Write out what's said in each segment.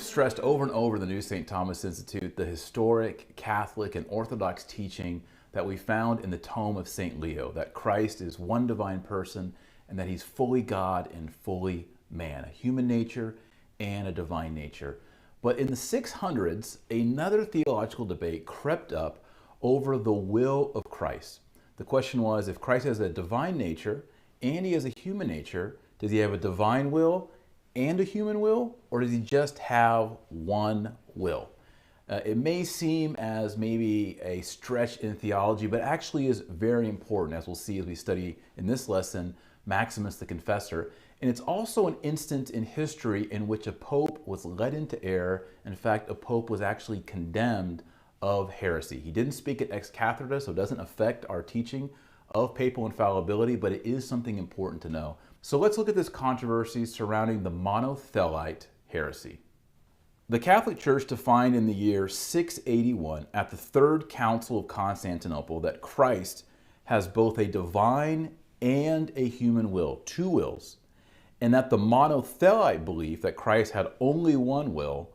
stressed over and over in the New St. Thomas Institute the historic Catholic and Orthodox teaching that we found in the tome of St. Leo, that Christ is one divine person and that he's fully God and fully man, a human nature and a divine nature. But in the 600s, another theological debate crept up over the will of Christ. The question was, if Christ has a divine nature and he has a human nature, does he have a divine will and a human will, or does he just have one will? It may seem as maybe a stretch in theology, but actually is very important, as we'll see as we study in this lesson Maximus the Confessor. And it's also an instance in history in which a pope was led into error. In fact, a pope was actually condemned of heresy. He didn't speak at ex cathedra, so it doesn't affect our teaching of papal infallibility, but it is something important to know. So let's look at this controversy surrounding the monothelite heresy. The Catholic Church defined in the year 681 at the Third Council of Constantinople that Christ has both a divine and a human will, two wills, and that the monothelite belief that Christ had only one will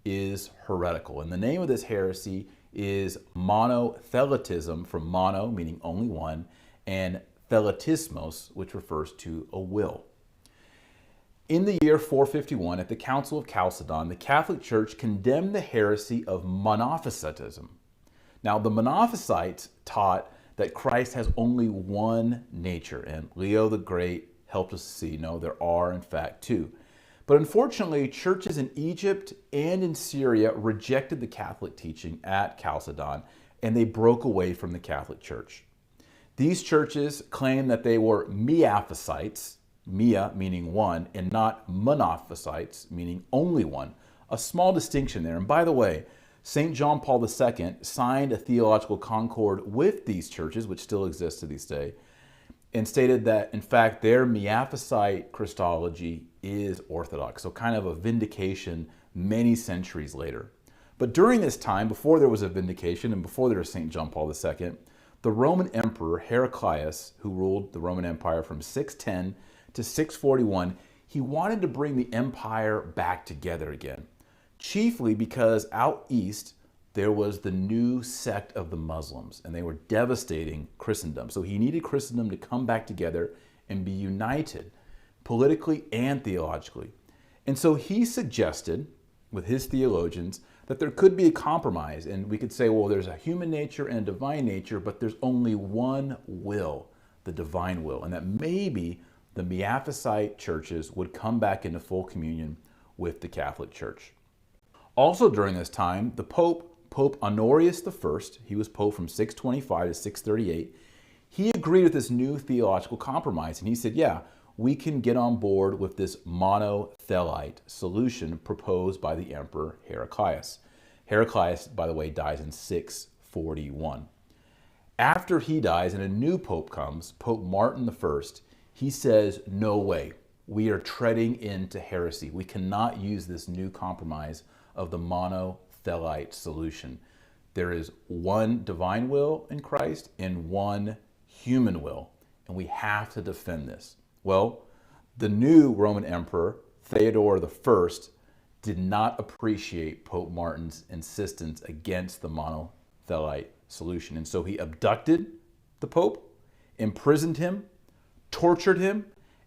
is heretical. And the name of this heresy is monothelitism, from mono, meaning only one, and thelitismos, which refers to a will. In the year 451, at the Council of Chalcedon, the Catholic Church condemned the heresy of monophysitism. Now, the Monophysites taught that Christ has only one nature, and Leo the Great helped us see, no, there are in fact two. But unfortunately, churches in Egypt and in Syria rejected the Catholic teaching at Chalcedon, and they broke away from the Catholic Church. These churches claimed that they were Miaphysites, Mia meaning one, and not Monophysites, meaning only one. A small distinction there. And by the way, St. John Paul II signed a theological concord with these churches, which still exist to this day, and stated that, in fact, their Miaphysite Christology is Orthodox. So kind of a vindication many centuries later. But during this time, before there was a vindication and before there was St. John Paul II, the Roman Emperor Heraclius, who ruled the Roman Empire from 610 to 641, he wanted to bring the empire back together again, chiefly because out east there was the new sect of the Muslims, and they were devastating Christendom. So he needed Christendom to come back together and be united politically and theologically. And so he suggested, with his theologians, that there could be a compromise, and we could say, well, there's a human nature and a divine nature, but there's only one will, the divine will, and that maybe the Miaphysite churches would come back into full communion with the Catholic Church. Also during this time, the Pope Honorius I, he was Pope from 625 to 638, he agreed with this new theological compromise, and he said, yeah, we can get on board with this monothelite solution proposed by the Emperor Heraclius. Heraclius, by the way, dies in 641. After he dies and a new pope comes, Pope Martin I, he says, no way, we are treading into heresy. We cannot use this new compromise of the monothelite solution. There is one divine will in Christ and one human will, and we have to defend this. Well, the new Roman Emperor, Theodore I, did not appreciate Pope Martin's insistence against the monothelite solution. And so he abducted the Pope, imprisoned him, tortured him,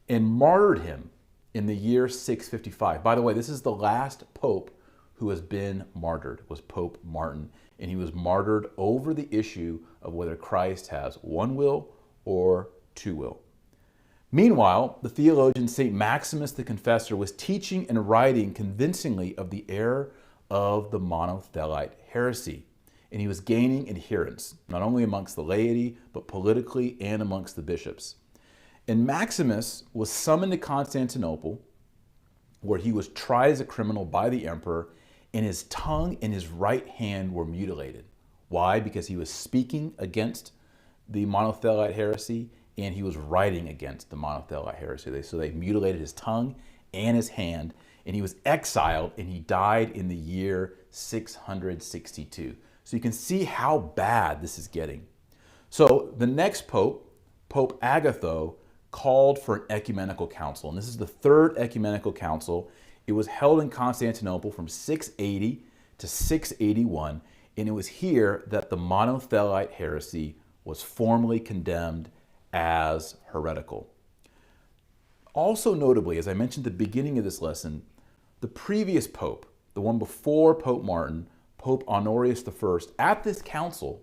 and martyred him in the year 655. By the way, this is the last Pope who has been martyred, was Pope Martin. And he was martyred over the issue of whether Christ has one will or two will. Meanwhile, the theologian St. Maximus the Confessor was teaching and writing convincingly of the error of the monothelite heresy. And he was gaining adherents, not only amongst the laity, but politically and amongst the bishops. And Maximus was summoned to Constantinople, where he was tried as a criminal by the emperor, and his tongue and his right hand were mutilated. Why? Because he was speaking against the monothelite heresy, and he was writing against the monothelite heresy. So they mutilated his tongue and his hand, and he was exiled, and he died in the year 662. So you can see how bad this is getting. So the next pope, Pope Agatho, called for an ecumenical council, and this is the third ecumenical council. It was held in Constantinople from 680 to 681, and it was here that the monothelite heresy was formally condemned as heretical. Also notably, as I mentioned at the beginning of this lesson, the previous pope, the one before Pope Martin, Pope Honorius I, at this council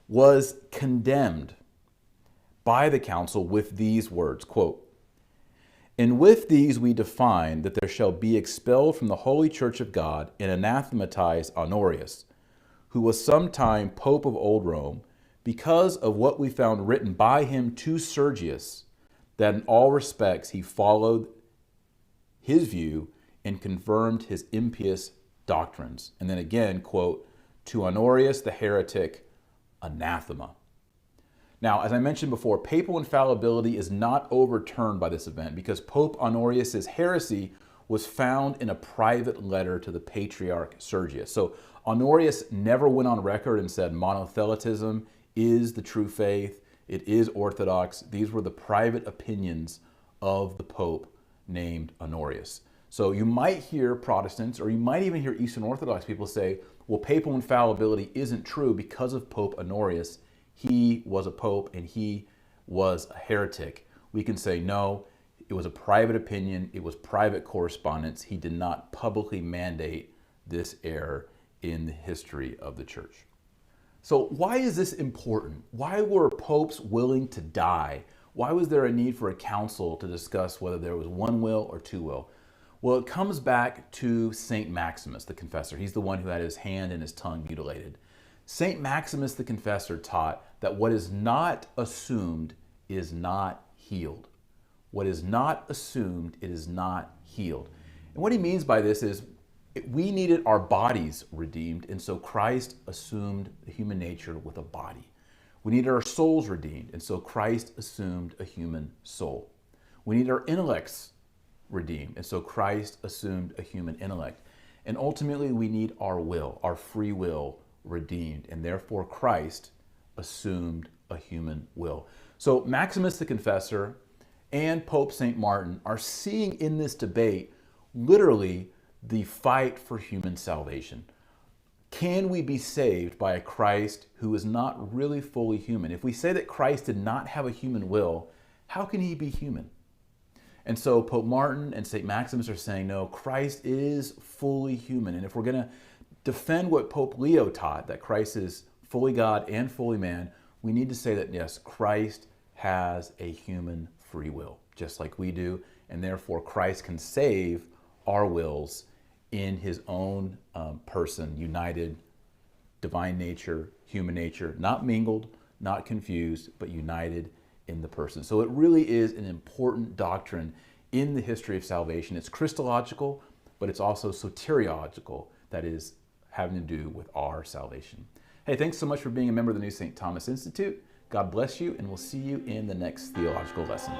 was condemned by the council with these words, quote, "And with these we define that there shall be expelled from the holy church of God and anathematized Honorius, who was sometime Pope of Old Rome, because of what we found written by him to Sergius, that in all respects he followed his view and confirmed his impious doctrines." And then again, quote, "To Honorius the heretic, anathema." Now, as I mentioned before, papal infallibility is not overturned by this event because Pope Honorius's heresy was found in a private letter to the Patriarch Sergius. So Honorius never went on record and said monothelitism is the true faith, it is orthodox. These were the private opinions of the Pope named Honorius. So you might hear Protestants, or you might even hear Eastern Orthodox people say, well, papal infallibility isn't true because of Pope Honorius. He was a pope and he was a heretic. We can say, no, it was a private opinion. It was private correspondence. He did not publicly mandate this error in the history of the church. So why is this important? Why were popes willing to die? Why was there a need for a council to discuss whether there was one will or two will? Well, it comes back to St. Maximus, the confessor. He's the one who had his hand and his tongue mutilated. St. Maximus the confessor taught that what is not assumed is not healed. What is not assumed, it is not healed. And what he means by this is we needed our bodies redeemed, and so Christ assumed the human nature with a body. We needed our souls redeemed, and so Christ assumed a human soul. We need our intellects redeemed, and so Christ assumed a human intellect. And ultimately, we need our will, our free will, redeemed, and therefore Christ assumed a human will. So Maximus the Confessor and Pope St. Martin are seeing in this debate literally the fight for human salvation. Can we be saved by a Christ who is not really fully human? If we say that Christ did not have a human will, how can he be human? And so Pope Martin and St. Maximus are saying, no, Christ is fully human. And if we're going to defend what Pope Leo taught, that Christ is fully God and fully man, we need to say that, yes, Christ has a human free will, just like we do. And therefore, Christ can save our wills in his own person, united, divine nature, human nature, not mingled, not confused, but united in the person. So it really is an important doctrine in the history of salvation. It's Christological, but it's also soteriological, that is having to do with our salvation. Hey, thanks so much for being a member of the New St. Thomas Institute. God bless you, and we'll see you in the next theological lesson.